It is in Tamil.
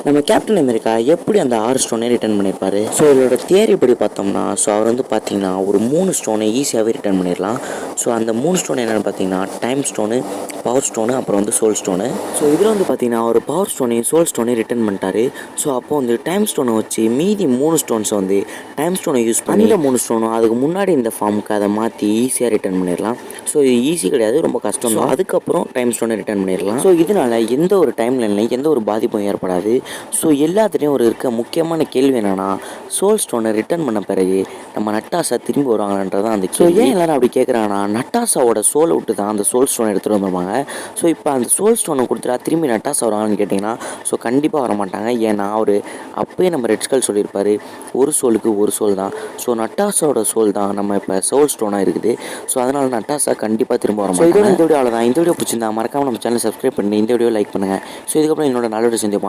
நம்ம கேப்டன் அமெரிக்கா எப்படி அந்த 6 ஸ்டோனை ரிட்டர்ன் பண்ணியிருப்பாரு? ஸோ இதோட தியரி படி பார்த்தோம்னா, ஸோ அவர் வந்து பார்த்தீங்கன்னா ஒரு 3 ஸ்டோனை ஈஸியாகவே ரிட்டர்ன் பண்ணிடலாம். ஸோ அந்த 3 ஸ்டோன் என்னென்னு பார்த்தீங்கன்னா டைம் ஸ்டோனு, பவர் ஸ்டோனு, அப்புறம் வந்து சோல் ஸ்டோனு. ஸோ இதில் வந்து பார்த்தீங்கன்னா ஒரு பவர் ஸ்டோனையும் சோல் ஸ்டோனையும் ரிட்டர்ன் பண்ணிட்டாரு. ஸோ அப்போ வந்து டைம் ஸ்டோனை வச்சு மீதி 3 ஸ்டோன்ஸை வந்து டைம் ஸ்டோனை யூஸ் பண்ணி அந்த 3 ஸ்டோனும் அதுக்கு முன்னாடி இந்த ஃபார்முக்கு அதை மாற்றி ஈஸியாக ரிட்டர்ன் பண்ணிடலாம். ஸோ இது ஈஸி கிடையாது, ரொம்ப கஷ்டம் தான். அதுக்கப்புறம் டைம் ஸ்டோனை ரிட்டர்ன் பண்ணிடலாம். ஸோ இதனால் எந்த ஒரு டைம் லைன்லையும் எந்த ஒரு பாதிப்பும் ஏற்படாது. ஸோ எல்லாத்துலேயும் இருக்க முக்கியமான கேள்வி என்னென்னா, சோல் ஸ்டோனை ரிட்டர்ன் பண்ண பிறகு நம்ம நட்டாசா திரும்பி வருவாங்கன்றது தான் அந்த கேள்வி. ஏன் எல்லாரும் அப்படி கேட்குறாங்கன்னா, நட்டாசாவோட சோலை விட்டு தான் அந்த சோல் ஸ்டோனை எடுத்துகிட்டு வந்துருவாங்க. ஸோ இப்போ அந்த சோல் ஸ்டோனை கொடுத்துட்டா திரும்பி நட்டாசா வருவாங்கன்னு கேட்டிங்கன்னா, ஸோ கண்டிப்பாக வரமாட்டாங்க. ஏன்னா அவர் அப்போயே நம்ம ரெட் ஸ்கல் சொல்லியிருப்பார், ஒரு சோலுக்கு ஒரு சோல் தான். ஸோ நட்டாசாவோட சோல் தான் நம்ம இப்போ சோல் ஸ்டோனாக இருக்குது. ஸோ அதனால் நட்டாசா கண்டிப்பாக திரும்ப வரும். இதோட இந்த வீடியோ அவ்வளோதான். இந்த வீடியோ பிடிச்சிருந்தா மறக்காமல் நம்ம சேனல் சப்ஸ்கிரைப் பண்ணி இந்த வீடியோ லைக் பண்ணுங்கள். ஸோ இதுக்கப்புறம் என்னோட நல்ல வீடியோ செஞ்சு